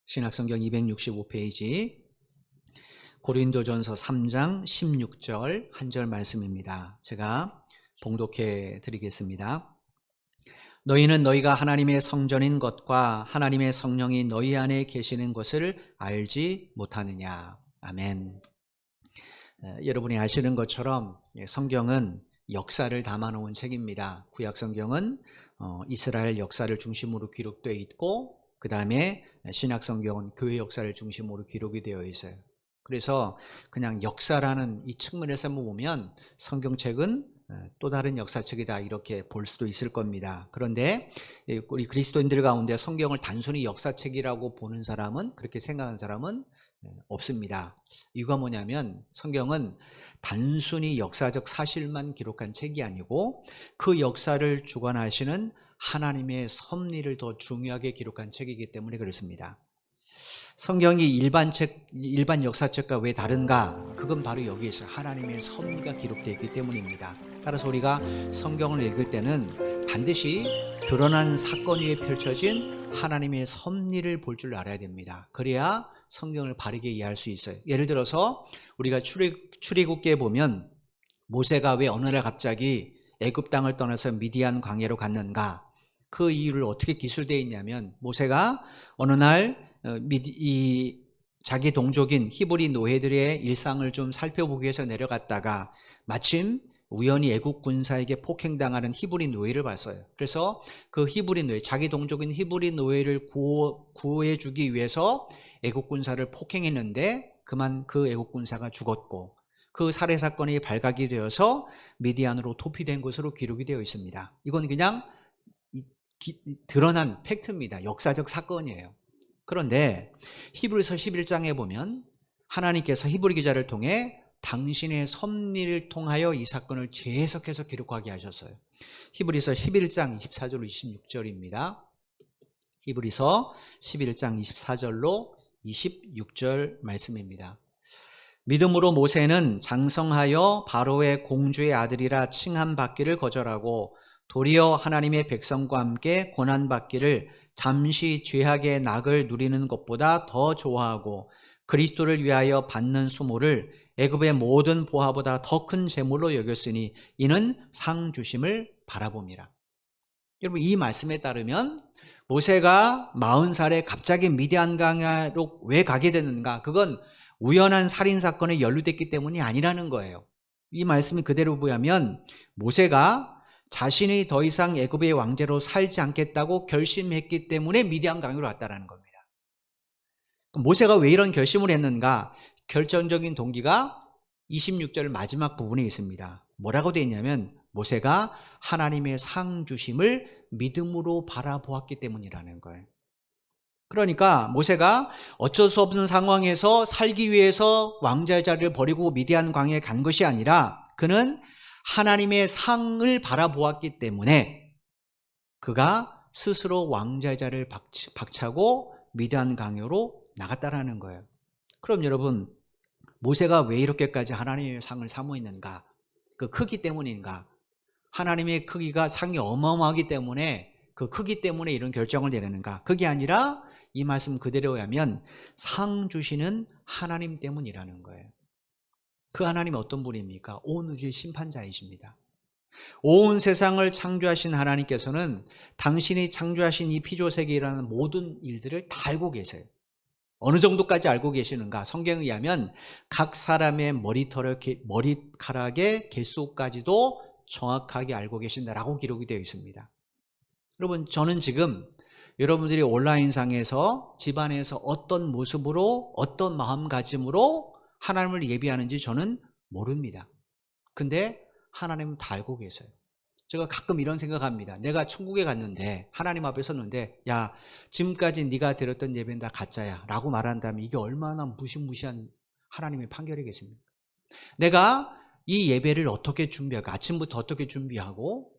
신약성경 265페이지 고린도전서 3장 16절 한 절 말씀입니다. 제가 봉독해 드리겠습니다. 너희는 너희가 하나님의 성전인 것과 하나님의 성령이 너희 안에 계시는 것을 알지 못하느냐. 아멘. 여러분이 아시는 것처럼 성경은 역사를 담아놓은 책입니다. 구약성경은 이스라엘 역사를 중심으로 기록되어 있고, 그 다음에 신약성경은 교회 역사를 중심으로 기록이 되어 있어요. 그래서 그냥 역사라는 이 측면에서 보면 성경책은 또 다른 역사책이다 이렇게 볼 수도 있을 겁니다. 그런데 우리 그리스도인들 가운데 성경을 단순히 역사책이라고 보는 사람은, 그렇게 생각하는 사람은 없습니다. 이유가 뭐냐면 성경은 단순히 역사적 사실만 기록한 책이 아니고 그 역사를 주관하시는 하나님의 섭리를 더 중요하게 기록한 책이기 때문에 그렇습니다. 성경이 일반 역사책과 왜 다른가? 그건 바로 여기에 있어요. 하나님의 섭리가 기록되어 있기 때문입니다. 따라서 우리가 성경을 읽을 때는 반드시 드러난 사건 위에 펼쳐진 하나님의 섭리를 볼 줄 알아야 됩니다. 그래야 성경을 바르게 이해할 수 있어요. 예를 들어서 우리가 출애굽기에 보면 모세가 왜 어느 날 갑자기 애굽 땅을 떠나서 미디안 광야로 갔는가? 그 이유를 어떻게 기술되어 있냐면, 모세가 어느 날 자기 동족인 히브리 노예들의 일상을 좀 살펴보기 위해서 내려갔다가 마침 우연히 애국 군사에게 폭행당하는 히브리 노예를 봤어요. 그래서 그 히브리 노예, 자기 동족인 히브리 노예를 구해주기 위해서 애국 군사를 폭행했는데 그만 그 애국 군사가 죽었고, 그 살해 사건이 발각이 되어서 미디안으로 도피된 것으로 기록이 되어 있습니다. 이건 그냥 드러난 팩트입니다. 역사적 사건이에요. 그런데 히브리서 11장에 보면 하나님께서 히브리 기자를 통해 당신의 섭리를 통하여 이 사건을 재해석해서 기록하게 하셨어요. 히브리서 11장 24절로 26절입니다. 히브리서 11장 24절로 26절 말씀입니다. 믿음으로 모세는 장성하여 바로의 공주의 아들이라 칭함받기를 거절하고 도리어 하나님의 백성과 함께 고난받기를 잠시 죄악의 낙을 누리는 것보다 더 좋아하고 그리스도를 위하여 받는 수모를 애굽의 모든 보화보다 더 큰 재물로 여겼으니 이는 상 주심을 바라봄이라. 여러분, 이 말씀에 따르면 모세가 40살에 갑자기 미디안 광야로 왜 가게 됐는가? 그건 우연한 살인사건에 연루됐기 때문이 아니라는 거예요. 이 말씀이 그대로 보면 모세가 자신이 더 이상 애굽의 왕제로 살지 않겠다고 결심했기 때문에 미디안 광야로 왔다라는 겁니다. 모세가 왜 이런 결심을 했는가? 결정적인 동기가 26절 마지막 부분에 있습니다. 뭐라고 되어 있냐면 모세가 하나님의 상 주심을 믿음으로 바라보았기 때문이라는 거예요. 그러니까 모세가 어쩔 수 없는 상황에서 살기 위해서 왕자의 자리를 버리고 미디안 광야에 간 것이 아니라 그는 하나님의 상을 바라보았기 때문에 그가 스스로 왕자의 자리를 박차고 미디안 광야로 나갔다라는 거예요. 그럼 여러분, 모세가 왜 이렇게까지 하나님의 상을 사모했는가? 그 크기 때문인가? 하나님의 크기가 상이 어마어마하기 때문에 그 크기 때문에 이런 결정을 내리는가? 그게 아니라 이 말씀 그대로 하면 상 주시는 하나님 때문이라는 거예요. 그 하나님이 어떤 분입니까? 온 우주의 심판자이십니다. 온 세상을 창조하신 하나님께서는 당신이 창조하신 이 피조세계라는 모든 일들을 다 알고 계세요. 어느 정도까지 알고 계시는가? 성경에 의하면 각 사람의 머리카락의 개수까지도 정확하게 알고 계신다라고 기록이 되어 있습니다. 여러분, 저는 지금 여러분들이 온라인상에서 집안에서 어떤 모습으로 어떤 마음가짐으로 하나님을 예비하는지 저는 모릅니다. 근데 하나님은 다 알고 계세요. 제가 가끔 이런 생각합니다. 내가 천국에 갔는데 하나님 앞에 섰는데 야, 지금까지 네가 드렸던 예배는 다 가짜야 라고 말한다면 이게 얼마나 무시무시한 하나님의 판결이겠습니까? 내가 이 예배를 어떻게 준비하고 아침부터 어떻게 준비하고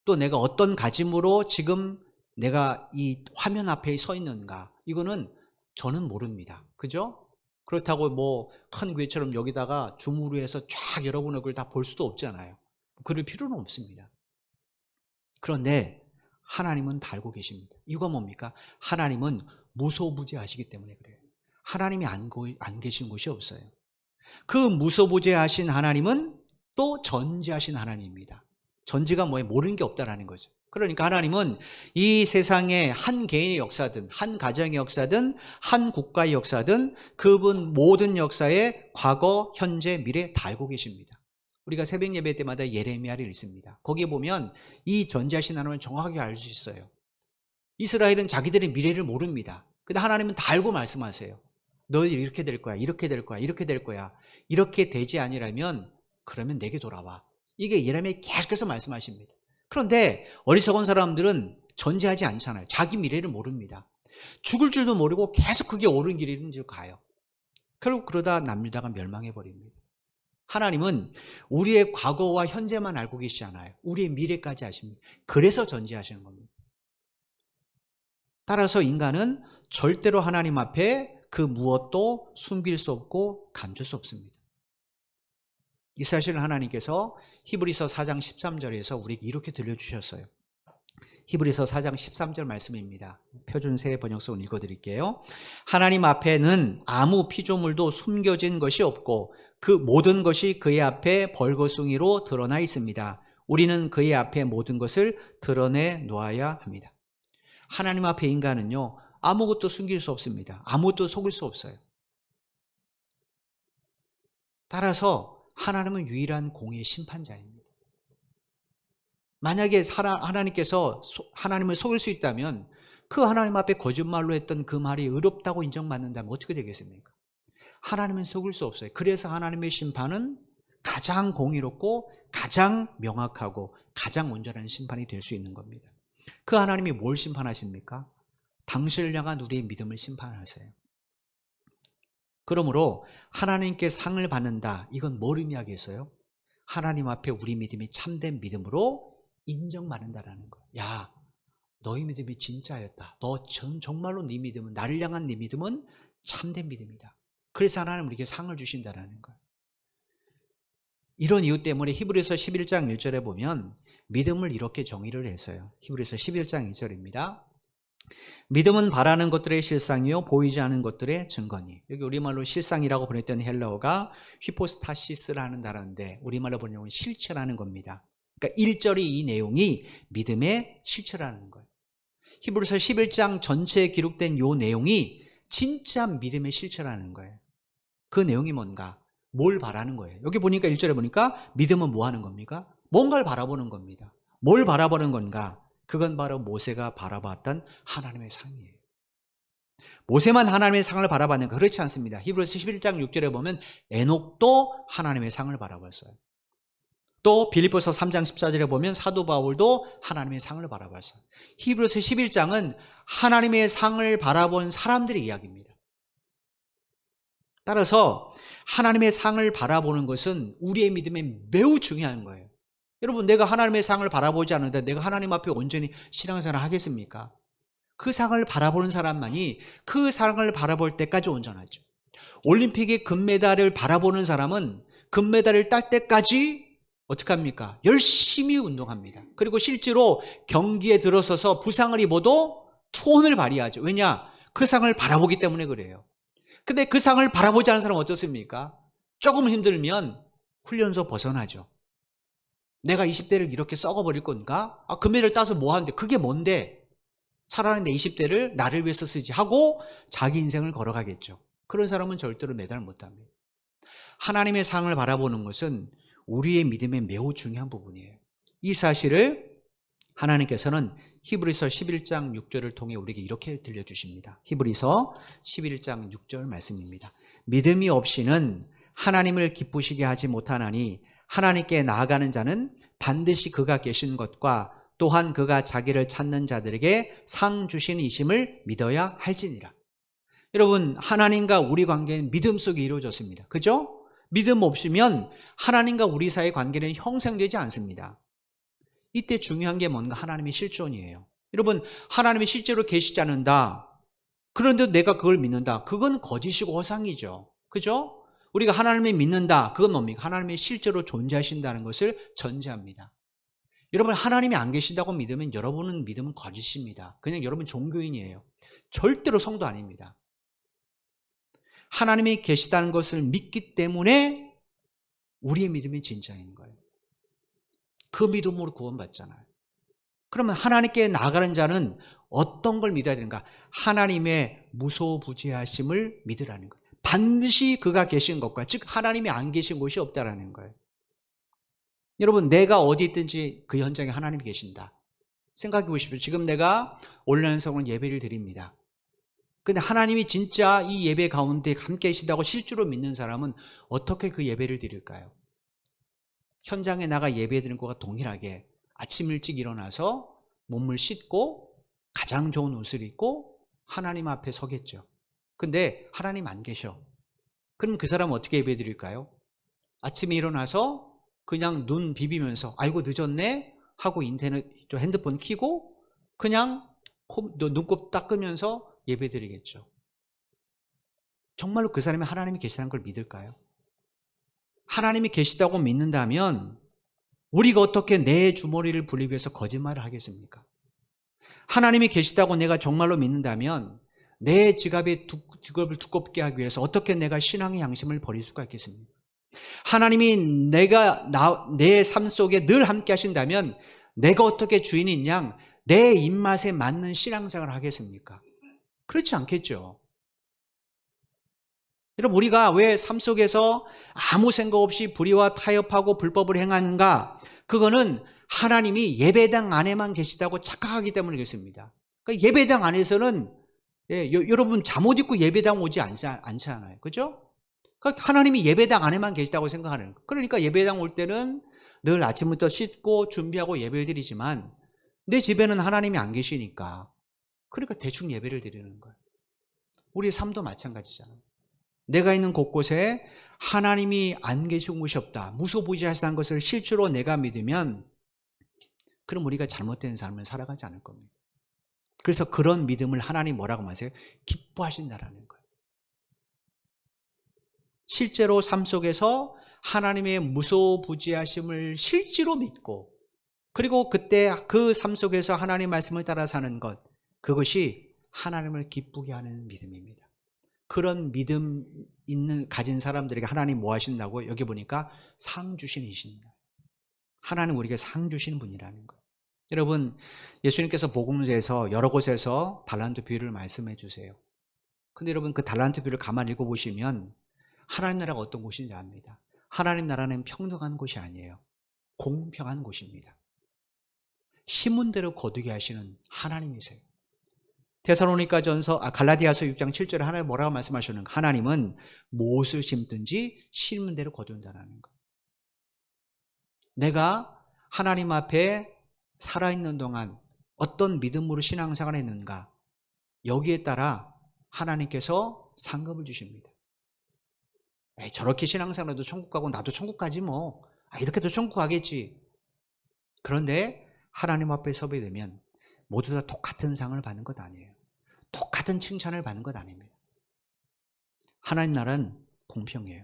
또 내가 어떤 가짐으로 지금 내가 이 화면 앞에 서 있는가, 이거는 저는 모릅니다. 그죠? 그렇다고 뭐 큰 교회처럼 여기다가 줌으로 해서 쫙 여러분 얼굴 다 볼 수도 없잖아요. 그럴 필요는 없습니다. 그런데 하나님은 다 알고 계십니다. 이유가 뭡니까? 하나님은 무소부재하시기 때문에 그래요. 하나님이 안 계신 곳이 없어요. 그 무소부재하신 하나님은 또 전지하신 하나님입니다. 전지가 뭐예요? 모르는 게 없다라는 거죠. 그러니까 하나님은 이 세상의 한 개인의 역사든 한 가정의 역사든 한 국가의 역사든 그분 모든 역사의 과거, 현재, 미래 다 알고 계십니다. 우리가 새벽 예배 때마다 예레미야를 읽습니다. 거기에 보면 이 전지하신 하나님을 정확하게 알 수 있어요. 이스라엘은 자기들의 미래를 모릅니다. 근데 하나님은 다 알고 말씀하세요. 너희들 이렇게 될 거야, 이렇게 될 거야, 이렇게 될 거야. 이렇게 되지 아니라면 그러면 내게 돌아와. 이게 예레미야에 계속해서 말씀하십니다. 그런데 어리석은 사람들은 전제하지 않잖아요. 자기 미래를 모릅니다. 죽을 줄도 모르고 계속 그게 옳은 길인 줄 가요. 결국 그러다 남유다가 멸망해 버립니다. 하나님은 우리의 과거와 현재만 알고 계시지 않아요. 우리의 미래까지 아십니다. 그래서 전제하시는 겁니다. 따라서 인간은 절대로 하나님 앞에 그 무엇도 숨길 수 없고 감출 수 없습니다. 이 사실을 하나님께서 히브리서 4장 13절에서 우리에게 이렇게 들려주셨어요. 히브리서 4장 13절 말씀입니다. 표준세 번역성을 읽어드릴게요. 하나님 앞에는 아무 피조물도 숨겨진 것이 없고 그 모든 것이 그의 앞에 벌거숭이로 드러나 있습니다. 우리는 그의 앞에 모든 것을 드러내 놓아야 합니다. 하나님 앞에 인간은요, 아무것도 숨길 수 없습니다. 아무것도 속일 수 없어요. 따라서 하나님은 유일한 공의 심판자입니다. 만약에 하나님께서 하나님을 속일 수 있다면 그 하나님 앞에 거짓말로 했던 그 말이 의롭다고 인정받는다면 어떻게 되겠습니까? 하나님은 속일 수 없어요. 그래서 하나님의 심판은 가장 공의롭고 가장 명확하고 가장 온전한 심판이 될 수 있는 겁니다. 그 하나님이 뭘 심판하십니까? 당신을 향한 우리의 믿음을 심판하세요. 그러므로 하나님께 상을 받는다. 이건 뭘 의미하겠어요? 하나님 앞에 우리 믿음이 참된 믿음으로 인정받는다라는 거예요. 야, 너희 믿음이 진짜였다. 너 정말로 네 믿음은, 나를 향한 네 믿음은 참된 믿음이다. 그래서 하나님 우리에게 상을 주신다라는 거예요. 이런 이유 때문에 히브리서 11장 1절에 보면 믿음을 이렇게 정의를 했어요. 히브리서 11장 1절입니다. 믿음은 바라는 것들의 실상이요 보이지 않는 것들의 증거니. 여기 우리말로 실상이라고 보냈던 헬라어가 휘포스타시스라는 단어인데 우리말로 번역은 실체라는 겁니다. 그러니까 1절이 이 내용이 믿음의 실체라는 거예요. 히브리서 11장 전체에 기록된 이 내용이 진짜 믿음의 실체라는 거예요. 그 내용이 뭔가? 뭘 바라는 거예요. 여기 보니까 1절에 보니까 믿음은 뭐 하는 겁니까? 뭔가를 바라보는 겁니다. 뭘 바라보는 건가? 그건 바로 모세가 바라봤던 하나님의 상이에요. 모세만 하나님의 상을 바라봤는가? 그렇지 않습니다. 히브리서 11장 6절에 보면 에녹도 하나님의 상을 바라봤어요. 또 빌립보서 3장 14절에 보면 사도 바울도 하나님의 상을 바라봤어요. 히브리서 11장은 하나님의 상을 바라본 사람들의 이야기입니다. 따라서 하나님의 상을 바라보는 것은 우리의 믿음에 매우 중요한 거예요. 여러분, 내가 하나님의 상을 바라보지 않는데 내가 하나님 앞에 온전히 신앙생활을 하겠습니까? 그 상을 바라보는 사람만이 그 상을 바라볼 때까지 온전하죠. 올림픽의 금메달을 바라보는 사람은 금메달을 딸 때까지 어떻게 합니까? 열심히 운동합니다. 그리고 실제로 경기에 들어서서 부상을 입어도 투혼을 발휘하죠. 왜냐? 그 상을 바라보기 때문에 그래요. 근데 그 상을 바라보지 않는 사람은 어떻습니까? 조금 힘들면 훈련소 벗어나죠. 내가 20대를 이렇게 썩어버릴 건가? 금메달을 따서 뭐 하는데? 그게 뭔데? 차라리 내 20대를 나를 위해서 쓰지 하고 자기 인생을 걸어가겠죠. 그런 사람은 절대로 메달 못합니다. 하나님의 상을 바라보는 것은 우리의 믿음에 매우 중요한 부분이에요. 이 사실을 하나님께서는 히브리서 11장 6절을 통해 우리에게 이렇게 들려주십니다. 히브리서 11장 6절 말씀입니다. 믿음이 없이는 하나님을 기쁘시게 하지 못하나니 하나님께 나아가는 자는 반드시 그가 계신 것과 또한 그가 자기를 찾는 자들에게 상 주신 이심을 믿어야 할지니라. 여러분, 하나님과 우리 관계는 믿음 속에 이루어졌습니다. 그죠? 믿음 없으면 하나님과 우리 사이의 관계는 형성되지 않습니다. 이때 중요한 게 뭔가? 하나님의 실존이에요. 여러분, 하나님이 실제로 계시지 않는다. 그런데 내가 그걸 믿는다. 그건 거짓이고 허상이죠. 그죠? 우리가 하나님을 믿는다. 그건 뭡니까? 하나님이 실제로 존재하신다는 것을 전제합니다. 여러분, 하나님이 안 계신다고 믿으면 여러분은 믿음은 거짓입니다. 그냥 여러분 종교인이에요. 절대로 성도 아닙니다. 하나님이 계시다는 것을 믿기 때문에 우리의 믿음이 진짜인 거예요. 그 믿음으로 구원받잖아요. 그러면 하나님께 나아가는 자는 어떤 걸 믿어야 되는가? 하나님의 무소부지하심을 믿으라는 거예요. 반드시 그가 계신 것과, 즉 하나님이 안 계신 곳이 없다라는 거예요. 여러분, 내가 어디 있든지 그 현장에 하나님이 계신다. 생각해 보십시오. 지금 내가 온라인 성원 예배를 드립니다. 근데 하나님이 진짜 이 예배 가운데 함께 계시다고 실제로 믿는 사람은 어떻게 그 예배를 드릴까요? 현장에 나가 예배 드리는 것과 동일하게 아침 일찍 일어나서 몸을 씻고 가장 좋은 옷을 입고 하나님 앞에 서겠죠. 근데 하나님 안 계셔. 그럼 그 사람은 어떻게 예배 드릴까요? 아침에 일어나서 그냥 눈 비비면서 아이고 늦었네 하고 인터넷 핸드폰 켜고 그냥 눈곱 닦으면서 예배 드리겠죠. 정말로 그 사람이 하나님이 계시다는 걸 믿을까요? 하나님이 계시다고 믿는다면 우리가 어떻게 내 주머니를 불리기 위해서 거짓말을 하겠습니까? 하나님이 계시다고 내가 정말로 믿는다면 내 지갑을 두껍게 하기 위해서 어떻게 내가 신앙의 양심을 버릴 수가 있겠습니까? 하나님이 내 삶 속에 늘 함께 하신다면 내가 어떻게 주인인 양 내 입맛에 맞는 신앙생활을 하겠습니까? 그렇지 않겠죠. 여러분, 우리가 왜 삶 속에서 아무 생각 없이 불의와 타협하고 불법을 행하는가? 그거는 하나님이 예배당 안에만 계시다고 착각하기 때문에 그렇습니다. 그러니까 예배당 안에서는 여러분 잠옷 입고 예배당 오지 않잖아요. 그죠? 그러니까 하나님이 예배당 안에만 계시다고 생각하는 거예요. 그러니까 예배당 올 때는 늘 아침부터 씻고 준비하고 예배를 드리지만 내 집에는 하나님이 안 계시니까 그러니까 대충 예배를 드리는 거예요. 우리의 삶도 마찬가지잖아요. 내가 있는 곳곳에 하나님이 안 계신 곳이 없다. 무소부지하시다는 것을 실제로 내가 믿으면 그럼 우리가 잘못된 삶을 살아가지 않을 겁니다. 그래서 그런 믿음을 하나님 뭐라고 하세요? 기뻐하신다라는 거예요. 실제로 삶 속에서 하나님의 무소부지하심을 실제로 믿고 그리고 그때 그 삶 속에서 하나님 말씀을 따라 사는 것, 그것이 하나님을 기쁘게 하는 믿음입니다. 그런 믿음 가진 사람들에게 하나님 뭐 하신다고? 여기 보니까 상 주신이십니다. 하나님 우리에게 상 주시는 분이라는 거예요. 여러분, 예수님께서 복음서에서 여러 곳에서 달란트 비유를 말씀해 주세요. 근데 여러분 그 달란트 비유를 가만히 읽어보시면 하나님 나라가 어떤 곳인지 압니다. 하나님 나라는 평등한 곳이 아니에요. 공평한 곳입니다. 심은 대로 거두게 하시는 하나님이세요. 갈라디아서 6장 7절에 하나님 뭐라고 말씀하셨는가? 하나님은 무엇을 심든지 심은 대로 거둔다는 것. 내가 하나님 앞에 살아있는 동안 어떤 믿음으로 신앙생활을 했는가? 여기에 따라 하나님께서 상급을 주십니다. 저렇게 신앙생활해도 천국 가고 나도 천국 가지 뭐. 이렇게도 천국 가겠지. 그런데 하나님 앞에 서게 되면 모두 다 똑같은 상을 받는 것 아니에요. 똑같은 칭찬을 받는 것 아닙니다. 하나님 나라는 공평해요.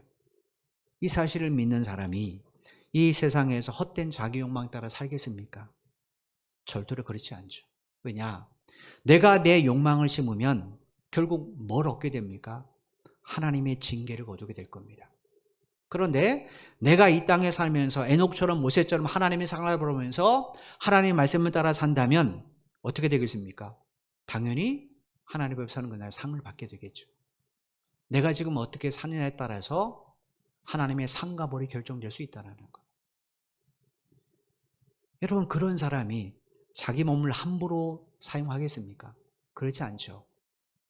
이 사실을 믿는 사람이 이 세상에서 헛된 자기 욕망 따라 살겠습니까? 절대로 그렇지 않죠. 왜냐? 내가 내 욕망을 심으면 결국 뭘 얻게 됩니까? 하나님의 징계를 거두게 될 겁니다. 그런데 내가 이 땅에 살면서 에녹처럼 모세처럼 하나님의 상을 보면서 하나님의 말씀을 따라 산다면 어떻게 되겠습니까? 당연히 하나님 앞에 서는 그날 상을 받게 되겠죠. 내가 지금 어떻게 사느냐에 따라서 하나님의 상과 벌이 결정될 수 있다는 것. 여러분, 그런 사람이 자기 몸을 함부로 사용하겠습니까? 그렇지 않죠.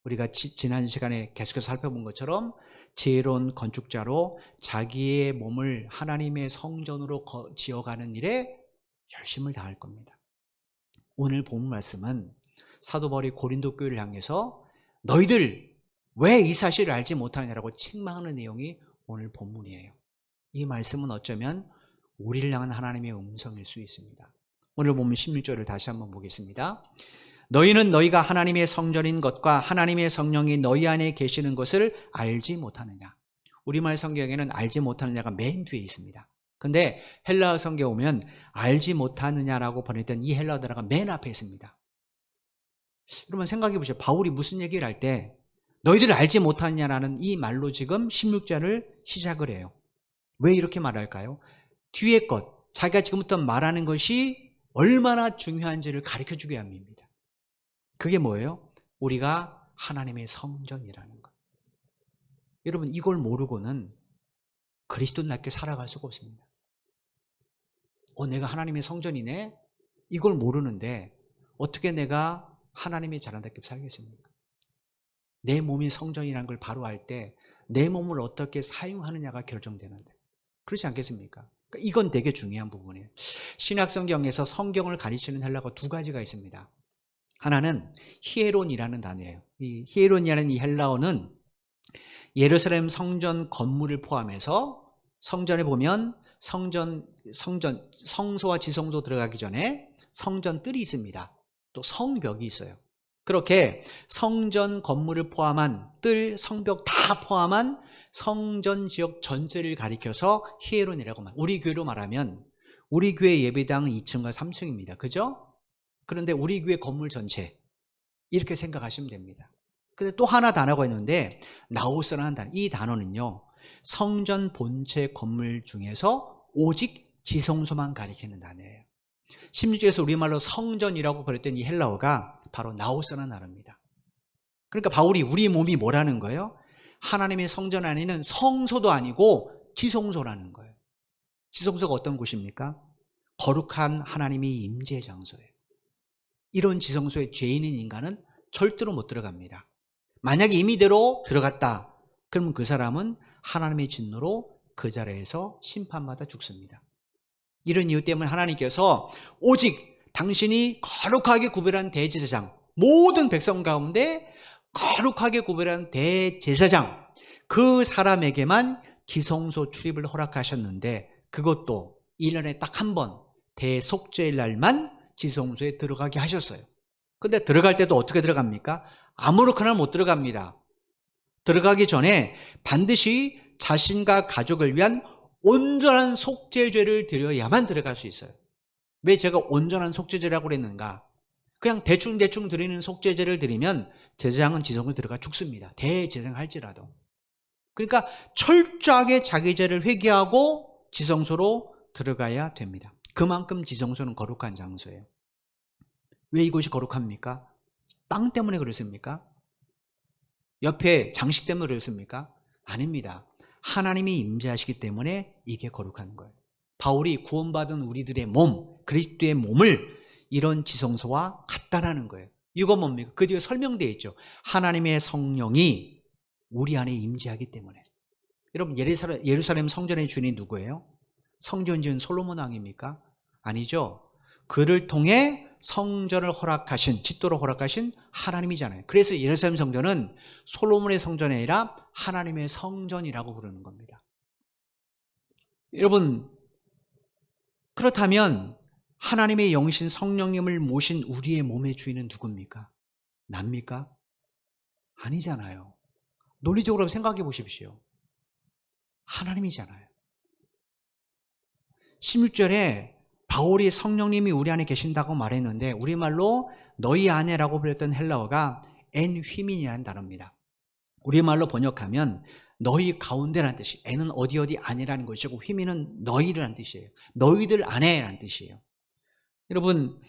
우리가 지난 시간에 계속해서 살펴본 것처럼 지혜로운 건축자로 자기의 몸을 하나님의 성전으로 지어가는 일에 열심을 다할 겁니다. 오늘 본 말씀은 사도 바울이 고린도 교회를 향해서 너희들 왜 이 사실을 알지 못하느냐라고 책망하는 내용이 오늘 본문이에요. 이 말씀은 어쩌면 우리를 향한 하나님의 음성일 수 있습니다. 오늘 보면 16절을 다시 한번 보겠습니다. 너희는 너희가 하나님의 성전인 것과 하나님의 성령이 너희 안에 계시는 것을 알지 못하느냐. 우리말 성경에는 알지 못하느냐가 맨 뒤에 있습니다. 근데 헬라어 성경에 오면 알지 못하느냐라고 번역된 이 헬라어 단어가 맨 앞에 있습니다. 여러분 생각해 보세요. 바울이 무슨 얘기를 할 때 너희들을 알지 못하느냐라는 이 말로 지금 16절을 시작을 해요. 왜 이렇게 말할까요? 뒤에 것, 자기가 지금부터 말하는 것이 얼마나 중요한지를 가르쳐 주게 합니다. 그게 뭐예요? 우리가 하나님의 성전이라는 것. 여러분 이걸 모르고는 그리스도인답게 살아갈 수가 없습니다. 내가 하나님의 성전이네? 이걸 모르는데 어떻게 내가 하나님의 자녀답게 살겠습니까? 내 몸이 성전이라는 걸 바로 알 때 내 몸을 어떻게 사용하느냐가 결정되는데 그렇지 않겠습니까? 그러니까 이건 되게 중요한 부분이에요. 신약성경에서 성경을 가리키는 헬라어가 두 가지가 있습니다. 하나는 히에론이라는 단어예요. 이 히에론이라는 이 헬라어는 예루살렘 성전 건물을 포함해서 성전에 보면 성소와 지성소 들어가기 전에 성전 뜰이 있습니다. 또 성벽이 있어요. 그렇게 성전 건물을 포함한 뜰, 성벽 다 포함한 성전 지역 전체를 가리켜서 히에론이라고 말합니다. 우리 교회로 말하면 우리 교회 예배당은 2층과 3층입니다. 그죠? 그런데 우리 교회 건물 전체 이렇게 생각하시면 됩니다. 근데 또 하나 단어가 있는데 나우스라는 단어. 이 단어는요. 성전 본체 건물 중에서 오직 지성소만 가리키는 단어예요. 16절에서 우리말로 성전이라고 부르던 이 헬라어가 바로 나우스라는 단어입니다. 그러니까 바울이 우리 몸이 뭐라는 거예요? 하나님의 성전 안에는 성소도 아니고 지성소라는 거예요. 지성소가 어떤 곳입니까? 거룩한 하나님의 임재 장소예요. 이런 지성소에 죄 있는 인간은 절대로 못 들어갑니다. 만약에 임의대로 들어갔다. 그러면 그 사람은 하나님의 진노로 그 자리에서 심판받아 죽습니다. 이런 이유 때문에 하나님께서 오직 당신이 거룩하게 구별한 대제사장, 모든 백성 가운데 거룩하게 구별한 대제사장, 그 사람에게만 지성소 출입을 허락하셨는데 그것도 1년에 딱 한 번 대속죄일 날만 지성소에 들어가게 하셨어요. 근데 들어갈 때도 어떻게 들어갑니까? 아무렇게나 못 들어갑니다. 들어가기 전에 반드시 자신과 가족을 위한 온전한 속죄제를 드려야만 들어갈 수 있어요. 왜 제가 온전한 속죄제라고 그랬는가? 그냥 대충 드리는 속죄제를 드리면 제사장은 지성소에 들어가 죽습니다. 대제사장 할지라도. 그러니까 철저하게 자기 죄를 회개하고 지성소로 들어가야 됩니다. 그만큼 지성소는 거룩한 장소예요. 왜 이곳이 거룩합니까? 땅 때문에 그렇습니까? 옆에 장식 때문에 그렇습니까? 아닙니다. 하나님이 임재하시기 때문에 이게 거룩한 거예요. 바울이 구원받은 우리들의 몸, 그리스도의 몸을 이런 지성소와 같다라는 거예요. 이거 뭡니까? 그 뒤에 설명되어 있죠. 하나님의 성령이 우리 안에 임재하기 때문에. 여러분 예루살렘 성전의 주인이 누구예요? 성전 지은 솔로몬 왕입니까? 아니죠. 그를 통해 성전을 허락하신, 짓도록 허락하신 하나님이잖아요. 그래서 예루살렘 성전은 솔로몬의 성전이 아니라 하나님의 성전이라고 부르는 겁니다. 여러분, 그렇다면 하나님의 영신 성령님을 모신 우리의 몸의 주인은 누굽니까? 납니까? 아니잖아요. 논리적으로 생각해 보십시오. 하나님이잖아요. 16절에 바울이 성령님이 우리 안에 계신다고 말했는데 우리말로 너희 안에라고 불렸던 헬라어가 엔 휘민이라는 단어입니다. 우리말로 번역하면 너희 가운데라는 뜻이, 엔은 어디 안에라는 것이고 휘민은 너희라는 뜻이에요. 너희들 안에라는 뜻이에요. 여러분,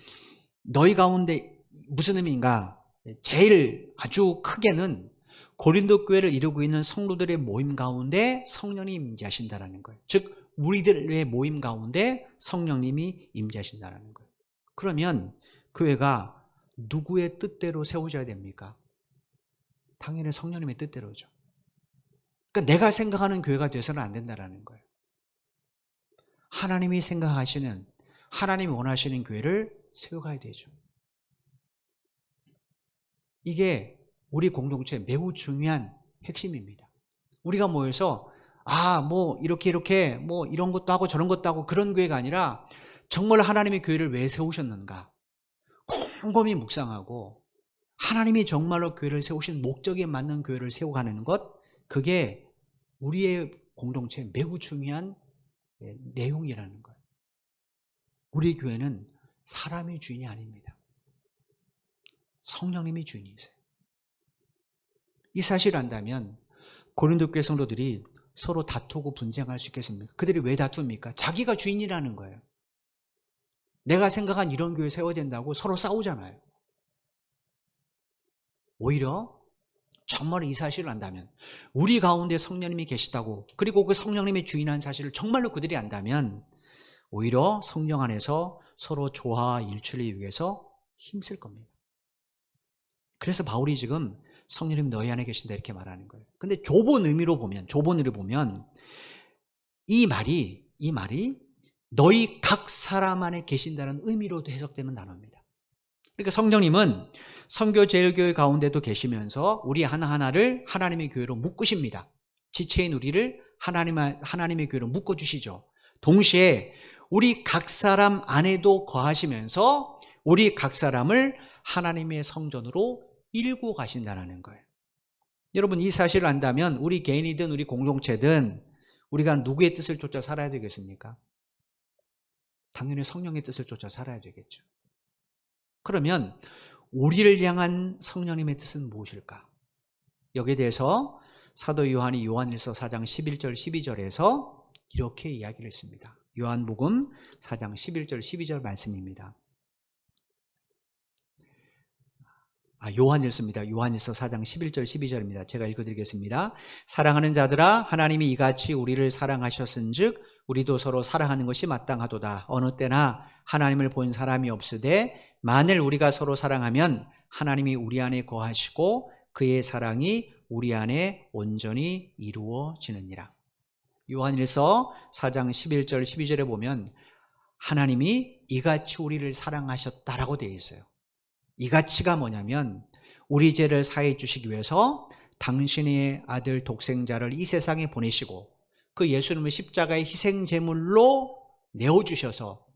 너희 가운데 무슨 의미인가? 제일 아주 크게는 고린도 교회를 이루고 있는 성도들의 모임 가운데 성령이 임재하신다는 거예요. 즉 우리들의 모임 가운데 성령님이 임재하신다는 거예요. 그러면 교회가 누구의 뜻대로 세워져야 됩니까? 당연히 성령님의 뜻대로죠. 그러니까 내가 생각하는 교회가 돼서는 안 된다는 거예요. 하나님이 생각하시는, 하나님이 원하시는 교회를 세워가야 되죠. 이게 우리 공동체의 매우 중요한 핵심입니다. 우리가 모여서 이렇게 이런 것도 하고 저런 것도 하고 그런 교회가 아니라 정말 하나님의 교회를 왜 세우셨는가 곰곰이 묵상하고 하나님이 정말로 교회를 세우신 목적에 맞는 교회를 세워가는 것, 그게 우리의 공동체의 매우 중요한 내용이라는 거예요. 우리 교회는 사람의 주인이 아닙니다. 성령님이 주인이세요. 이 사실을 안다면 고린도 교회 성도들이 서로 다투고 분쟁할 수 있겠습니까? 그들이 왜 다툽니까? 자기가 주인이라는 거예요. 내가 생각한 이런 교회 세워야 된다고 서로 싸우잖아요. 오히려 정말 이 사실을 안다면, 우리 가운데 성령님이 계시다고, 그리고 그 성령님의 주인한 사실을 정말로 그들이 안다면 오히려 성령 안에서 서로 조화와 일치를 위해서 힘쓸 겁니다. 그래서 바울이 지금 성령님 너희 안에 계신다 이렇게 말하는 거예요. 근데 좁은 의미로 보면 이 말이 너희 각 사람 안에 계신다는 의미로도 해석되는 단어입니다. 그러니까 성령님은 선교제일교회 가운데도 계시면서 우리 하나하나를 하나님의 교회로 묶으십니다. 지체인 우리를 하나님의 교회로 묶어주시죠. 동시에 우리 각 사람 안에도 거하시면서 우리 각 사람을 하나님의 성전으로 일구 가신다는 거예요. 여러분, 이 사실을 안다면 우리 개인이든 우리 공동체든 우리가 누구의 뜻을 쫓아 살아야 되겠습니까? 당연히 성령의 뜻을 쫓아 살아야 되겠죠. 그러면 우리를 향한 성령님의 뜻은 무엇일까? 여기에 대해서 사도 요한이 요한일서 4장 11절 12절에서 이렇게 이야기를 했습니다. 요한복음 4장 11절 12절 말씀입니다. 요한일서입니다. 요한일서 4장 11절 12절입니다. 제가 읽어드리겠습니다. 사랑하는 자들아, 하나님이 이같이 우리를 사랑하셨은즉 우리도 서로 사랑하는 것이 마땅하도다. 어느 때나 하나님을 본 사람이 없으되 만일 우리가 서로 사랑하면 하나님이 우리 안에 거하시고 그의 사랑이 우리 안에 온전히 이루어지느니라. 요한일서 4장 11절 12절에 보면 하나님이 이같이 우리를 사랑하셨다라고 되어 있어요. 이가치가 뭐냐면 우리 죄를 사해 주시기 위해서 당신의 아들 독생자를 이 세상에 보내시고 그 예수님을 십자가의 희생제물로 내어주셔서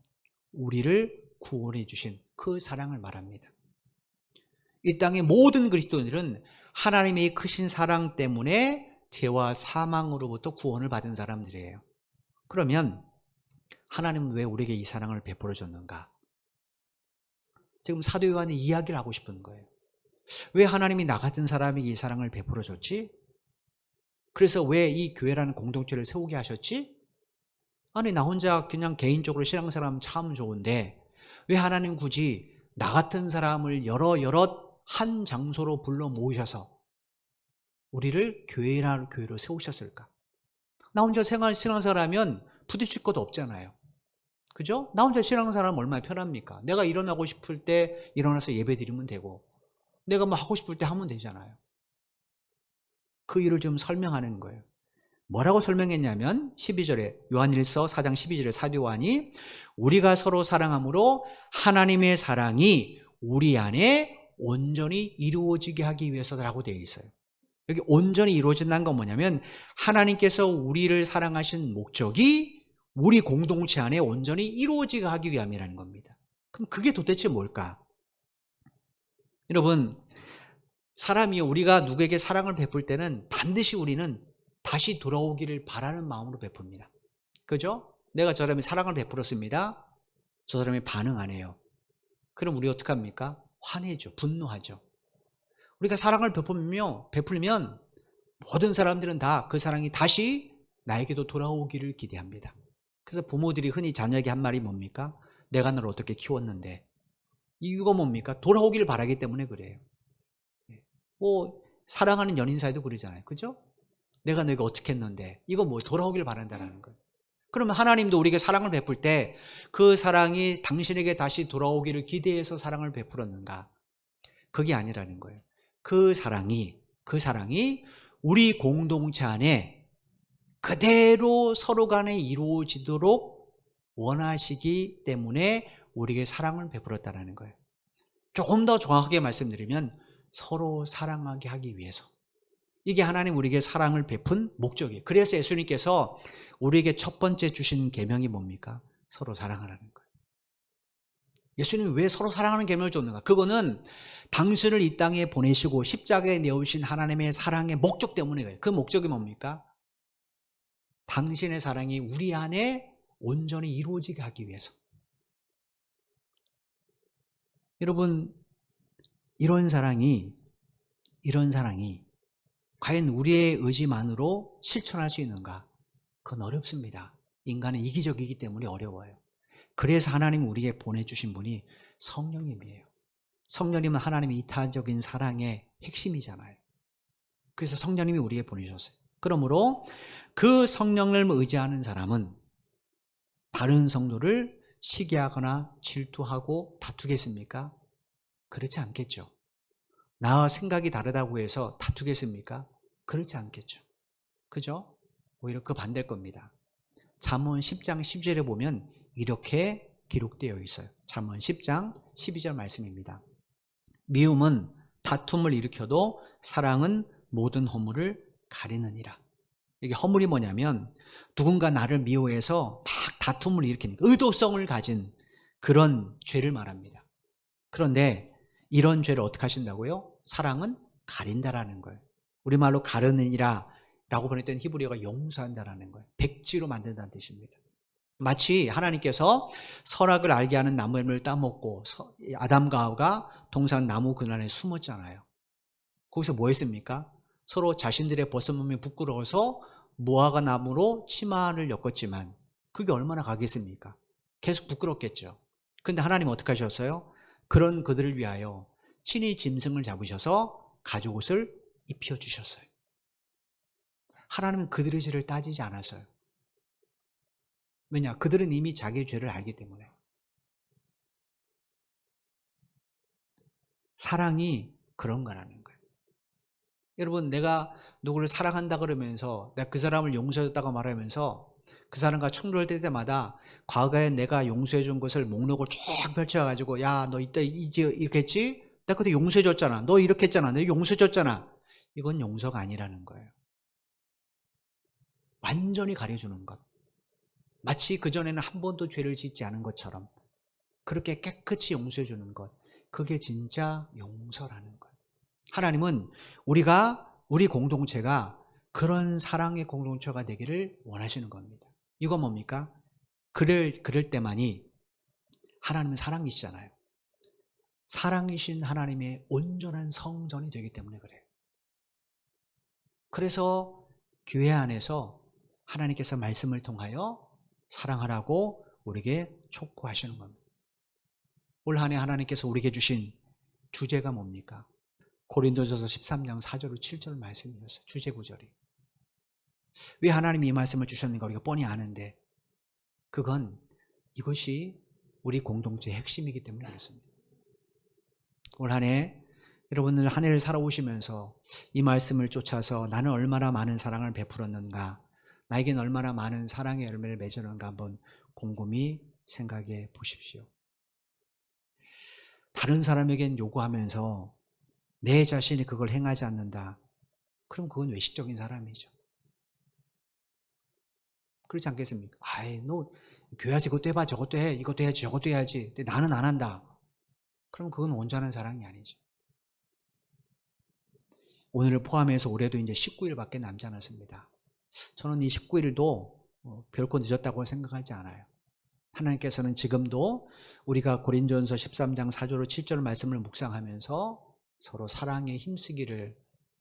우리를 구원해 주신 그 사랑을 말합니다. 이 땅의 모든 그리스도인들은 하나님의 크신 사랑 때문에 죄와 사망으로부터 구원을 받은 사람들이에요. 그러면 하나님은 왜 우리에게 이 사랑을 베풀어 줬는가? 지금 사도 요한이 이야기를 하고 싶은 거예요. 왜 하나님이 나 같은 사람에게 이 사랑을 베풀어 줬지? 그래서 왜 이 교회라는 공동체를 세우게 하셨지? 아니, 나 혼자 그냥 개인적으로 신앙생활 참 좋은데 왜 하나님 굳이 나 같은 사람을 여러 한 장소로 불러 모으셔서 우리를 교회라는 교회로 세우셨을까? 나 혼자 신앙생활하면 부딪힐 것도 없잖아요. 그죠? 나 혼자 신앙생활하면 얼마나 편합니까? 내가 일어나고 싶을 때 일어나서 예배 드리면 되고 내가 뭐 하고 싶을 때 하면 되잖아요. 그 이유를 좀 설명하는 거예요. 뭐라고 설명했냐면 12절에 요한일서 4장 12절에 사도 요한이 우리가 서로 사랑함으로 하나님의 사랑이 우리 안에 온전히 이루어지게 하기 위해서라고 되어 있어요. 여기 온전히 이루어진다는 건 뭐냐면 하나님께서 우리를 사랑하신 목적이 우리 공동체 안에 온전히 이루어지게 하기 위함이라는 겁니다. 그럼 그게 도대체 뭘까? 여러분, 사람이 우리가 누구에게 사랑을 베풀 때는 반드시 우리는 다시 돌아오기를 바라는 마음으로 베풉니다. 그죠? 내가 저 사람이 사랑을 베풀었습니다. 저 사람이 반응 안 해요. 그럼 우리 어떻게 합니까? 화내죠. 분노하죠. 우리가 사랑을 베풀면 모든 사람들은 다 그 사랑이 다시 나에게도 돌아오기를 기대합니다. 그래서 부모들이 흔히 자녀에게 한 말이 뭡니까? 내가 너를 어떻게 키웠는데. 이유가 뭡니까? 돌아오기를 바라기 때문에 그래요. 뭐 사랑하는 연인 사이도 그러잖아요. 그죠? 내가 너에게 어떻게 했는데. 이거 뭐 돌아오기를 바란다는 거예요. 그러면 하나님도 우리에게 사랑을 베풀 때 그 사랑이 당신에게 다시 돌아오기를 기대해서 사랑을 베풀었는가? 그게 아니라는 거예요. 그 사랑이 우리 공동체 안에 그대로 서로 간에 이루어지도록 원하시기 때문에 우리에게 사랑을 베풀었다는 거예요. 조금 더 정확하게 말씀드리면 서로 사랑하게 하기 위해서. 이게 하나님 우리에게 사랑을 베푼 목적이에요. 그래서 예수님께서 우리에게 첫 번째 주신 계명이 뭡니까? 서로 사랑하라는 거예요. 예수님이 왜 서로 사랑하는 계명을 줬는가? 그거는 당신을 이 땅에 보내시고 십자가에 내오신 하나님의 사랑의 목적 때문에 그래요. 그 목적이 뭡니까? 당신의 사랑이 우리 안에 온전히 이루어지게 하기 위해서. 여러분, 이런 사랑이 과연 우리의 의지만으로 실천할 수 있는가? 그건 어렵습니다. 인간은 이기적이기 때문에 어려워요. 그래서 하나님 우리에게 보내주신 분이 성령님이에요. 성령님은 하나님의 이타적인 사랑의 핵심이잖아요. 그래서 성령님이 우리에게 보내셨어요. 그러므로 그 성령을 의지하는 사람은 다른 성도를 시기하거나 질투하고 다투겠습니까? 그렇지 않겠죠. 나와 생각이 다르다고 해서 다투겠습니까? 그렇지 않겠죠. 그죠? 오히려 그 반대일 겁니다. 잠언 10장 10절에 보면 이렇게 기록되어 있어요. 잠언 10장 12절 말씀입니다. 미움은 다툼을 일으켜도 사랑은 모든 허물을 가리느니라. 이게 허물이 뭐냐면 누군가 나를 미워해서 막 다툼을 일으키는 의도성을 가진 그런 죄를 말합니다. 그런데 이런 죄를 어떻게 하신다고요? 사랑은 가린다라는 거예요. 우리말로 가르느니라 라고 번역된 히브리어가 용서한다라는 거예요. 백지로 만든다는 뜻입니다. 마치 하나님께서 선악을 알게 하는 나무를 따먹고 아담과 하와가 동산 나무 그늘에 숨었잖아요. 거기서 뭐 했습니까? 서로 자신들의 벗어몸이 부끄러워서 무화과 나무로 치마를 엮었지만 그게 얼마나 가겠습니까? 계속 부끄럽겠죠. 근데 하나님은 어떻게 하셨어요? 그런 그들을 위하여 친히 짐승을 잡으셔서 가죽옷을 입혀주셨어요. 하나님은 그들의 죄를 따지지 않았어요. 왜냐? 그들은 이미 자기의 죄를 알기 때문에. 사랑이 그런 거라는 거예요. 여러분, 내가 누구를 사랑한다 그러면서 내가 그 사람을 용서했다고 말하면서 그 사람과 충돌될 때마다 과거에 내가 용서해 준 것을 목록을 쫙 펼쳐가지고 야, 너 이때 이렇게 했지? 내가 그때 용서해 줬잖아. 너 이렇게 했잖아. 내가 용서해 줬잖아. 이건 용서가 아니라는 거예요. 완전히 가려주는 것. 마치 그전에는 한 번도 죄를 짓지 않은 것처럼 그렇게 깨끗이 용서해 주는 것. 그게 진짜 용서라는 거예요. 하나님은 우리 공동체가 그런 사랑의 공동체가 되기를 원하시는 겁니다. 이건 뭡니까? 그럴 때만이 하나님은 사랑이시잖아요. 사랑이신 하나님의 온전한 성전이 되기 때문에 그래요. 그래서 교회 안에서 하나님께서 말씀을 통하여 사랑하라고 우리에게 촉구하시는 겁니다. 올 한 해 하나님께서 우리에게 주신 주제가 뭡니까? 고린도전서 13장 4절 7절 말씀이었어요. 주제 구절이. 왜 하나님이 이 말씀을 주셨는가 우리가 뻔히 아는데 그건 이것이 우리 공동체의 핵심이기 때문에 그렇습니다. 올 한 해 여러분들 한 해를 살아오시면서 이 말씀을 쫓아서 나는 얼마나 많은 사랑을 베풀었는가, 나에겐 얼마나 많은 사랑의 열매를 맺었는가 한번 곰곰이 생각해 보십시오. 다른 사람에겐 요구하면서 내 자신이 그걸 행하지 않는다. 그럼 그건 외식적인 사람이죠. 그렇지 않겠습니까? 아이, 너 교회에서 이것도 해봐, 저것도 해, 이것도 해야지, 저것도 해야지. 근데 나는 안 한다. 그럼 그건 온전한 사랑이 아니죠. 오늘을 포함해서 올해도 이제 19일밖에 남지 않았습니다. 저는 이 19일도 결코 늦었다고 생각하지 않아요. 하나님께서는 지금도 우리가 고린도전서 13장 4절 7절 말씀을 묵상하면서 서로 사랑에 힘쓰기를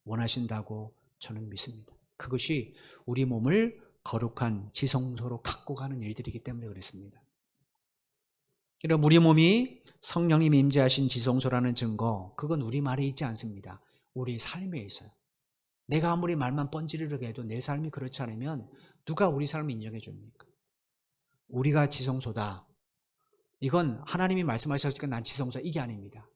원하신다고 저는 믿습니다. 그것이 우리 몸을 거룩한 지성소로 갖고 가는 일들이기 때문에 그렇습니다. 그럼 우리 몸이 성령님이 임재하신 지성소라는 증거, 그건 우리 말에 있지 않습니다. 우리 삶에 있어요. 내가 아무리 말만 뻔지르르게 해도 내 삶이 그렇지 않으면 누가 우리 삶을 인정해 줍니까? 우리가 지성소다. 이건 하나님이 말씀하셨으니까 난 지성소다. 이게 아닙니다.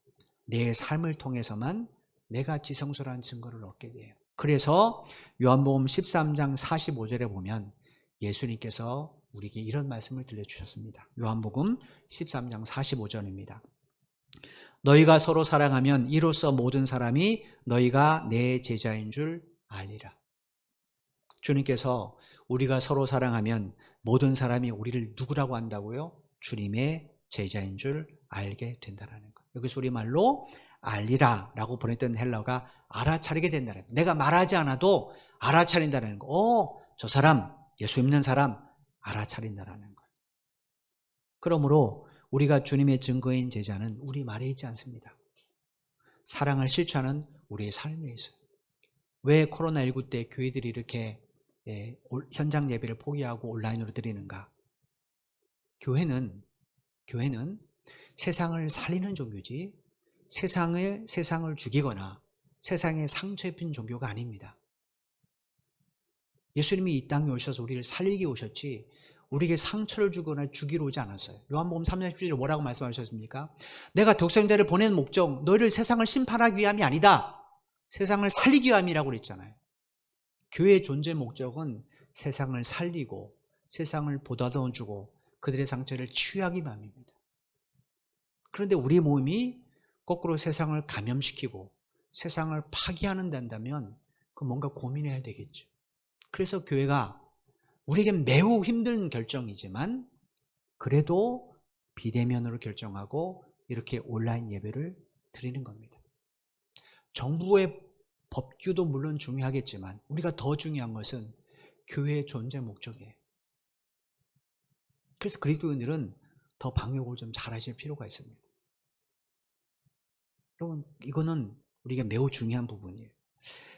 내 삶을 통해서만 내가 지성소라는 증거를 얻게 돼요. 그래서 요한복음 13장 45절에 보면 예수님께서 우리에게 이런 말씀을 들려주셨습니다. 요한복음 13장 45절입니다. 너희가 서로 사랑하면 이로써 모든 사람이 너희가 내 제자인 줄 알리라. 주님께서 우리가 서로 사랑하면 모든 사람이 우리를 누구라고 한다고요? 주님의 제자인 줄 알게 된다는 것. 여기서 우리말로 알리라 라고 번역된 헬라어가 알아차리게 된다는 것. 내가 말하지 않아도 알아차린다는 것. 저 사람, 예수 믿는 사람 알아차린다는 것. 그러므로 우리가 주님의 증거인 제자는 우리 말에 있지 않습니다. 사랑을 실천하는 우리의 삶에 있어요. 왜 코로나19 때 교회들이 이렇게 현장 예배를 포기하고 온라인으로 드리는가? 교회는 세상을 살리는 종교지 세상을 죽이거나 세상에 상처 입힌 종교가 아닙니다. 예수님이 이 땅에 오셔서 우리를 살리기 오셨지 우리에게 상처를 주거나 죽이러 오지 않았어요. 요한복음 3장 10절에 뭐라고 말씀하셨습니까? 내가 독생자를 보낸 목적 너희를 세상을 심판하기 위함이 아니다. 세상을 살리기 위함이라고 그랬잖아요. 교회의 존재 목적은 세상을 살리고 세상을 보다듬어주고 그들의 상처를 치유하기 위함입니다. 그런데 우리 몸이 거꾸로 세상을 감염시키고 세상을 파괴하는 데다면 그 뭔가 고민해야 되겠죠. 그래서 교회가 우리에게 매우 힘든 결정이지만 그래도 비대면으로 결정하고 이렇게 온라인 예배를 드리는 겁니다. 정부의 법규도 물론 중요하겠지만 우리가 더 중요한 것은 교회의 존재 목적이에요. 그래서 그리스도인들은 더 방역을 좀 잘하실 필요가 있습니다. 여러분 이거는 우리가 매우 중요한 부분이에요.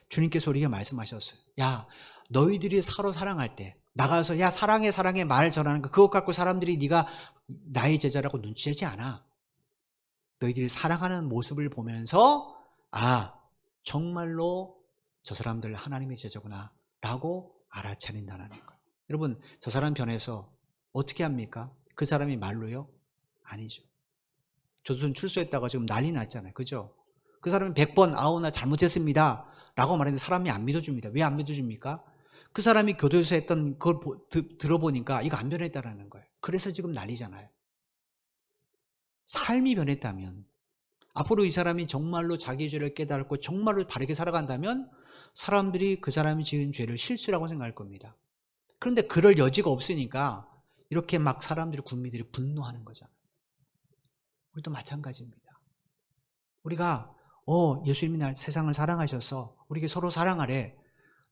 주님께서 우리에게 말씀하셨어요. 야 너희들이 서로 사랑할 때 나가서 야 사랑해 말 전하는 거 그것 갖고 사람들이 네가 나의 제자라고 눈치채지 않아. 너희들이 사랑하는 모습을 보면서 아 정말로 저 사람들 하나님의 제자구나 라고 알아차린다는 거예요. 여러분 저 사람 변해서 어떻게 합니까? 그 사람이 말로요? 아니죠. 저도 출소했다가 지금 난리 났잖아요. 그죠? 그 사람이 100번 아우 나 잘못했습니다 라고 말했는데 사람이 안 믿어줍니다. 왜 안 믿어줍니까? 그 사람이 교도소에서 했던 그걸 들어보니까 이거 안 변했다라는 거예요. 그래서 지금 난리잖아요. 삶이 변했다면 앞으로 이 사람이 정말로 자기 죄를 깨달고 정말로 바르게 살아간다면 사람들이 그 사람이 지은 죄를 실수라고 생각할 겁니다. 그런데 그럴 여지가 없으니까 이렇게 막 사람들이 국민들이 분노하는 거잖아요. 우리도 마찬가지입니다. 우리가 예수님이 세상을 사랑하셔서 우리에게 서로 사랑하래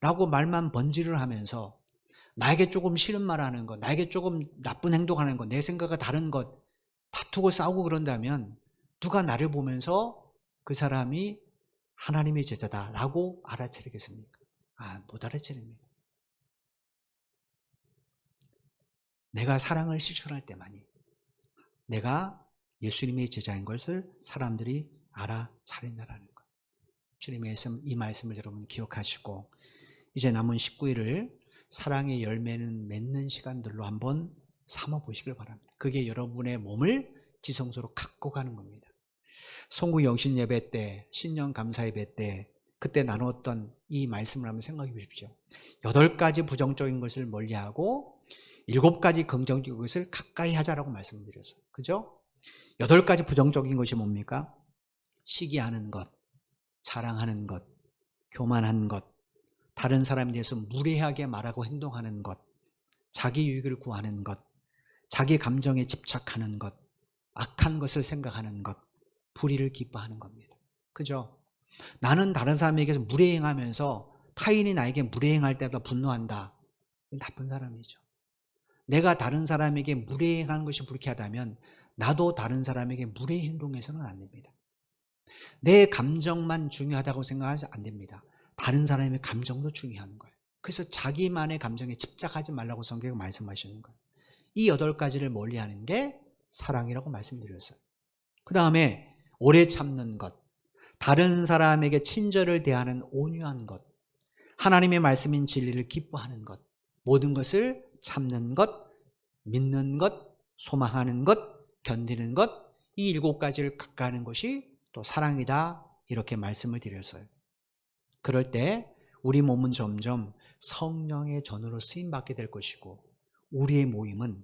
라고 말만 번지를 하면서 나에게 조금 싫은 말 하는 것, 나에게 조금 나쁜 행동하는 것, 내 생각과 다른 것 다투고 싸우고 그런다면 누가 나를 보면서 그 사람이 하나님의 제자다라고 알아차리겠습니까? 못 알아차립니다. 내가 사랑을 실천할 때만이 내가 예수님의 제자인 것을 사람들이 알아차린다라는 것. 주님의 이 말씀을 여러분 기억하시고 이제 남은 19일을 사랑의 열매는 맺는 시간들로 한번 삼아 보시길 바랍니다. 그게 여러분의 몸을 지성소로 갖고 가는 겁니다. 송구 영신 예배 때, 신년 감사 예배 때 그때 나눴던 이 말씀을 한번 생각해 보십시오. 8가지 부정적인 것을 멀리하고 7가지 긍정적인 것을 가까이 하자라고 말씀드렸어요. 그죠? 8가지 부정적인 것이 뭡니까? 시기하는 것, 자랑하는 것, 교만한 것, 다른 사람에 대해서 무례하게 말하고 행동하는 것, 자기 유익을 구하는 것, 자기 감정에 집착하는 것, 악한 것을 생각하는 것, 불의를 기뻐하는 겁니다. 그죠? 나는 다른 사람에게서 무례행하면서 타인이 나에게 무례행할 때마다 분노한다. 나쁜 사람이죠. 내가 다른 사람에게 무례행하는 것이 불쾌하다면 나도 다른 사람에게 무례 행동해서는 안 됩니다. 내 감정만 중요하다고 생각하지 안 됩니다. 다른 사람의 감정도 중요한 거예요. 그래서 자기만의 감정에 집착하지 말라고 성경이 말씀하시는 거예요. 이 8가지를 멀리하는 게 사랑이라고 말씀드렸어요. 그 다음에 오래 참는 것, 다른 사람에게 친절을 대하는 온유한 것, 하나님의 말씀인 진리를 기뻐하는 것, 모든 것을 참는 것, 믿는 것, 소망하는 것, 견디는 것, 이 7가지를 가까이 하는 것이 또 사랑이다 이렇게 말씀을 드렸어요. 그럴 때 우리 몸은 점점 성령의 전으로 쓰임받게 될 것이고 우리의 모임은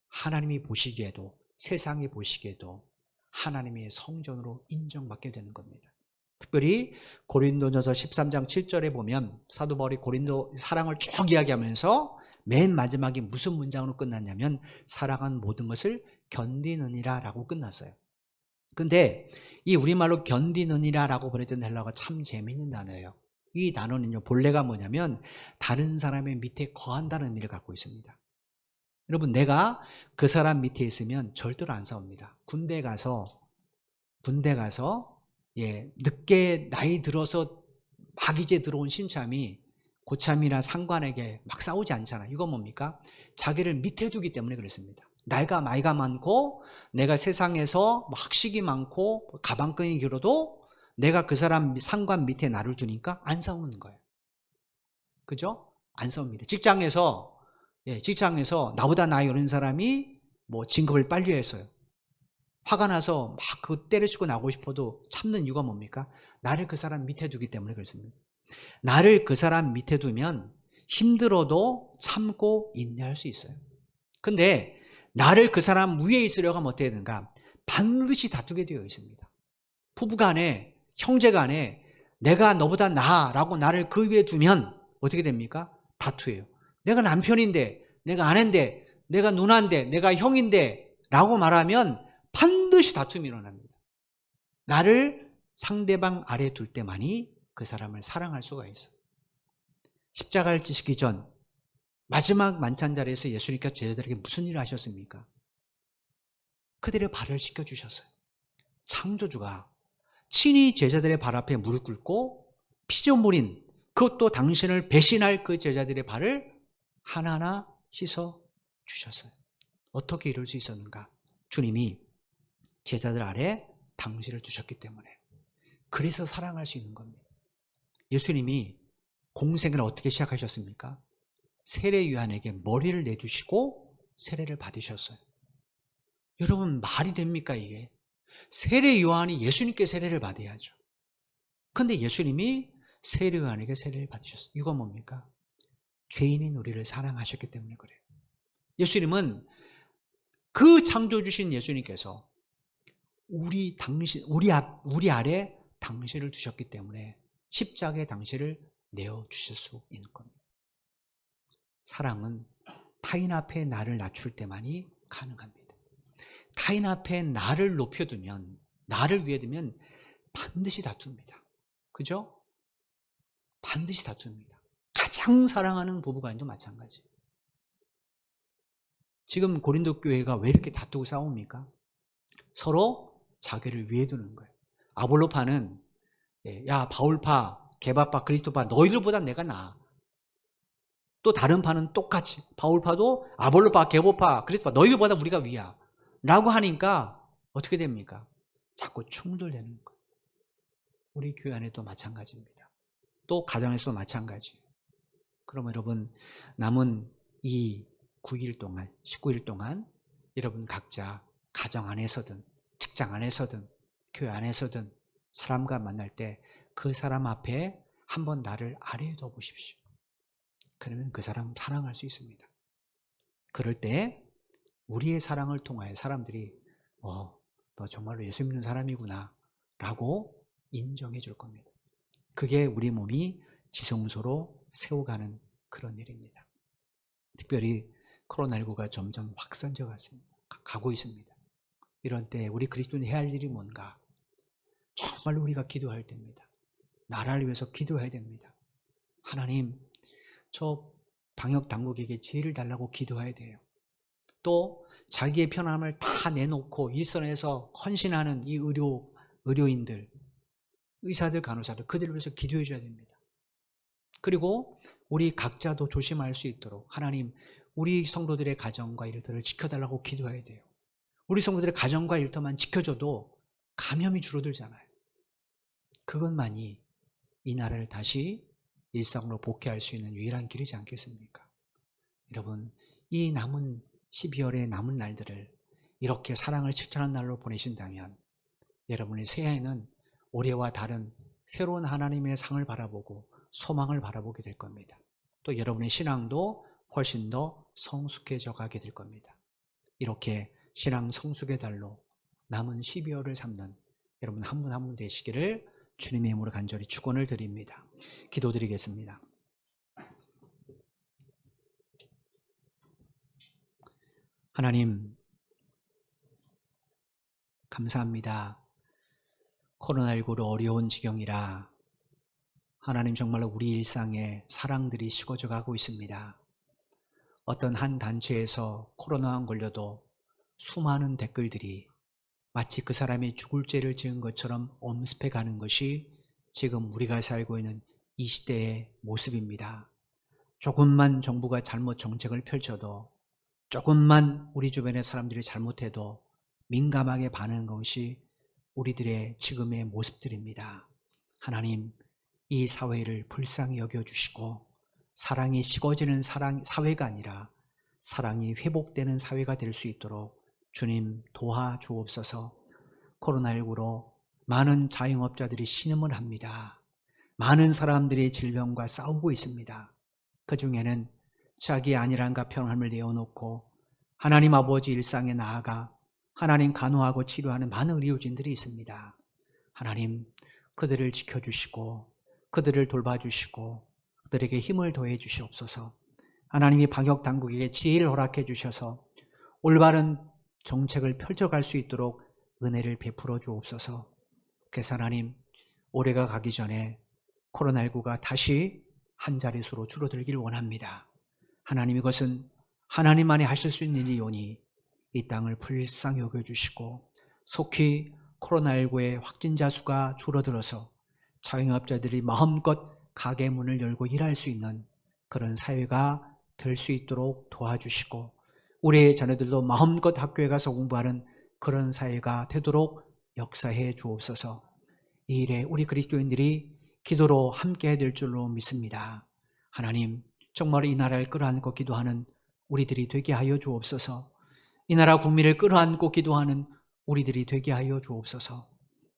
하나님이 보시기에도 세상이 보시기에도 하나님의 성전으로 인정받게 되는 겁니다. 특별히 고린도전서 13장 7절에 보면 사도 바울이 고린도 사랑을 쭉 이야기하면서 맨 마지막에 무슨 문장으로 끝났냐면 사랑한 모든 것을 견디느니라 라고 끝났어요. 근데 이 우리말로 견디느니라 라고 보냈던 헬라어가 참 재미있는 단어예요. 이 단어는요 본래가 뭐냐면 다른 사람의 밑에 거한다는 의미를 갖고 있습니다. 여러분 내가 그 사람 밑에 있으면 절대로 안 싸웁니다. 군대 가서 늦게 나이 들어서 막 이제 들어온 신참이 고참이나 상관에게 막 싸우지 않잖아요. 이건 뭡니까? 자기를 밑에 두기 때문에 그렇습니다. 나이가 많고 내가 세상에서 학식이 많고 가방끈이 길어도 내가 그 사람 상관 밑에 나를 두니까 안 싸우는 거예요. 그죠? 안 싸웁니다. 직장에서 나보다 나이 어린 사람이 뭐 진급을 빨리 했어요. 화가 나서 막 그 때려치고 나오고 싶어도 참는 이유가 뭡니까? 나를 그 사람 밑에 두기 때문에 그렇습니다. 나를 그 사람 밑에 두면 힘들어도 참고 인내할 수 있어요. 근데 나를 그 사람 위에 있으려고 하면 어떻게 되는가? 반드시 다투게 되어 있습니다. 부부간에, 형제간에 내가 너보다 나아라고 나를 그 위에 두면 어떻게 됩니까? 다투예요. 내가 남편인데, 내가 아내인데, 내가 누나인데, 내가 형인데 라고 말하면 반드시 다툼이 일어납니다. 나를 상대방 아래 둘 때만이 그 사람을 사랑할 수가 있어요. 십자가를 지시기 전 마지막 만찬 자리에서 예수님께서 제자들에게 무슨 일을 하셨습니까? 그들의 발을 씻겨주셨어요. 창조주가 친히 제자들의 발 앞에 무릎 꿇고 피조물인, 그것도 당신을 배신할 그 제자들의 발을 하나하나 씻어 주셨어요. 어떻게 이럴 수 있었는가? 주님이 제자들 아래 당신을 두셨기 때문에. 그래서 사랑할 수 있는 겁니다. 예수님이 공생을 어떻게 시작하셨습니까? 세례 요한에게 머리를 내주시고 세례를 받으셨어요. 여러분, 말이 됩니까 이게? 세례 요한이 예수님께 세례를 받아야죠. 그런데 예수님이 세례 요한에게 세례를 받으셨어요. 이건 뭡니까? 죄인인 우리를 사랑하셨기 때문에 그래요. 예수님은 그 창조주신 예수님께서 우리 아래 당신을 두셨기 때문에 십자가에 당신을 내어주실 수 있는 겁니다. 사랑은 타인 앞에 나를 낮출 때만이 가능합니다. 타인 앞에 나를 높여두면, 나를 위에 두면 반드시 다툽니다. 그죠? 반드시 다툽니다. 가장 사랑하는 부부간도 마찬가지. 지금 고린도 교회가 왜 이렇게 다투고 싸웁니까? 서로 자기를 위해 두는 거예요. 아볼로파는 야 바울파, 게바파, 그리스도파 너희들보다 내가 나아. 또 다른 파는 똑같이 바울파도 아볼로파, 게바파, 그리스도파 너희들보다 우리가 위야 라고 하니까 어떻게 됩니까? 자꾸 충돌되는 거예요. 우리 교회 안에도 마찬가지입니다. 또 가정에서도 마찬가지예요. 그럼 여러분, 남은 이 9일 동안, 19일 동안 여러분 각자 가정 안에서든 직장 안에서든 교회 안에서든 사람과 만날 때 그 사람 앞에 한번 나를 아래에 둬 보십시오. 그러면 그 사람 사랑할 수 있습니다. 그럴 때 우리의 사랑을 통하여 사람들이 너 정말로 예수 믿는 사람이구나 라고 인정해 줄 겁니다. 그게 우리 몸이 지성소로 세워가는 그런 일입니다. 특별히 코로나19가 점점 확산되어 가고 있습니다. 이런 때 우리 그리스도인이 해야 할 일이 뭔가? 정말로 우리가 기도할 때입니다. 나라를 위해서 기도해야 됩니다. 하나님, 저 방역당국에게 지혜를 달라고 기도해야 돼요. 또 자기의 편함을 다 내놓고 일선에서 헌신하는 이 의료인들, 의사들, 간호사들, 그들을 위해서 기도해 줘야 됩니다. 그리고 우리 각자도 조심할 수 있도록 하나님, 우리 성도들의 가정과 일터를 지켜달라고 기도해야 돼요. 우리 성도들의 가정과 일터만 지켜줘도 감염이 줄어들잖아요. 그것만이 이 나라를 다시 일상으로 복귀할 수 있는 유일한 길이지 않겠습니까? 여러분, 이 남은 12월의 남은 날들을 이렇게 사랑을 실천하는 날로 보내신다면 여러분의 새해에는 올해와 다른 새로운 하나님의 상을 바라보고 소망을 바라보게 될 겁니다. 또 여러분의 신앙도 훨씬 더 성숙해져 가게 될 겁니다. 이렇게 신앙 성숙의 달로 남은 12월을 삼는 여러분 한 분 한 분 되시기를 주님의 이름으로 간절히 축원을 드립니다. 기도드리겠습니다. 하나님, 감사합니다. 코로나19로 어려운 지경이라 하나님 정말로 우리 일상에 사랑들이 식어져 가고 있습니다. 어떤 한 단체에서 코로나에 걸려도 수많은 댓글들이 마치 그 사람이 죽을 죄를 지은 것처럼 엄습해 가는 것이 지금 우리가 살고 있는 이 시대의 모습입니다. 조금만 정부가 잘못 정책을 펼쳐도, 조금만 우리 주변의 사람들이 잘못해도 민감하게 반응하는 것이 우리들의 지금의 모습들입니다. 하나님, 이 사회를 불쌍히 여겨주시고 사랑이 식어지는 사회가 아니라 사랑이 회복되는 사회가 될 수 있도록 주님 도와주옵소서. 코로나19로 많은 자영업자들이 신음을 합니다. 많은 사람들이 질병과 싸우고 있습니다. 그 중에는 자기 안일함과 평안을 내어놓고 하나님 아버지 일상에 나아가 하나님 간호하고 치료하는 많은 의료진들이 있습니다. 하나님, 그들을 지켜주시고 그들을 돌봐주시고 그들에게 힘을 더해 주시옵소서. 하나님이 방역당국에게 지혜를 허락해 주셔서 올바른 정책을 펼쳐갈 수 있도록 은혜를 베풀어 주옵소서. 그래서 하나님, 올해가 가기 전에 코로나19가 다시 한 자릿수로 줄어들길 원합니다. 하나님, 이것은 하나님만이 하실 수 있는 일이오니 이 땅을 불쌍히 여겨주시고 속히 코로나19의 확진자 수가 줄어들어서 자영업자들이 마음껏 가게 문을 열고 일할 수 있는 그런 사회가 될 수 있도록 도와주시고 우리의 자녀들도 마음껏 학교에 가서 공부하는 그런 사회가 되도록 역사해 주옵소서. 이 일에 우리 그리스도인들이 기도로 함께 해야 될 줄로 믿습니다. 하나님, 정말 이 나라를 끌어안고 기도하는 우리들이 되게 하여 주옵소서. 이 나라 국민을 끌어안고 기도하는 우리들이 되게 하여 주옵소서.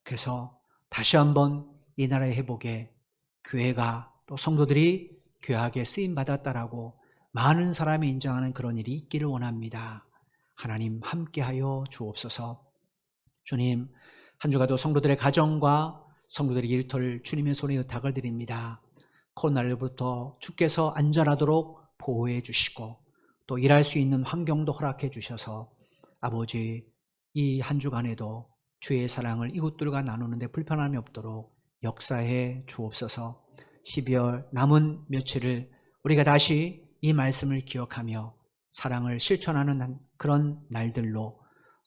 그래서 다시 한번 이 나라의 회복에 교회가 또 성도들이 귀하게 쓰임받았다라고 많은 사람이 인정하는 그런 일이 있기를 원합니다. 하나님, 함께하여 주옵소서. 주님, 한 주간도 성도들의 가정과 성도들의 일터를 주님의 손에 의탁을 드립니다. 코로나로부터 주께서 안전하도록 보호해 주시고 또 일할 수 있는 환경도 허락해 주셔서 아버지, 이 한 주간에도 주의 사랑을 이웃들과 나누는데 불편함이 없도록 역사해 주옵소서. 12월 남은 며칠을 우리가 다시 이 말씀을 기억하며 사랑을 실천하는 그런 날들로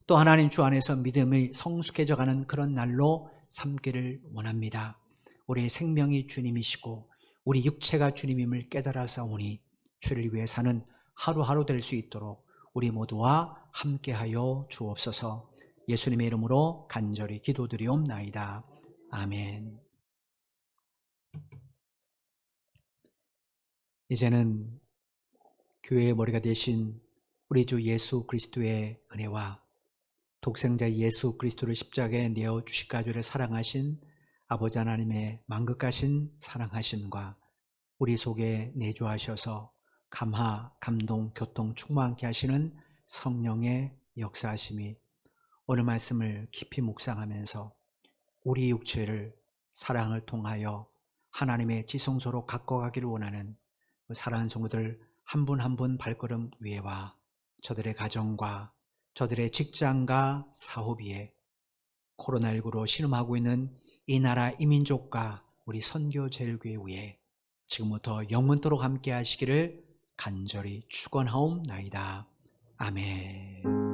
또 하나님 주 안에서 믿음이 성숙해져가는 그런 날로 삼기를 원합니다. 우리의 생명이 주님이시고 우리 육체가 주님임을 깨달아사오니 주를 위해 사는 하루하루 될 수 있도록 우리 모두와 함께하여 주옵소서. 예수님의 이름으로 간절히 기도드리옵나이다. 아멘. 이제는 교회의 머리가 되신 우리 주 예수 그리스도의 은혜와 독생자 예수 그리스도를 십자가에 내어 주시까지를 사랑하신 아버지 하나님의 만극하신 사랑하심과 우리 속에 내주하셔서 감화, 감동, 교통 충만케 하시는 성령의 역사하심이 오늘 말씀을 깊이 묵상하면서 우리 육체를 사랑을 통하여 하나님의 지성소로 갖고 가기를 원하는 사랑하는 성도들 한 분 한 분 발걸음 위에와 저들의 가정과 저들의 직장과 사업 위에 코로나19로 신음하고 있는 이 나라 이민족과 우리 선교제일교회 위에 지금부터 영원토록 함께 하시기를 간절히 축원하옵나이다. 아멘.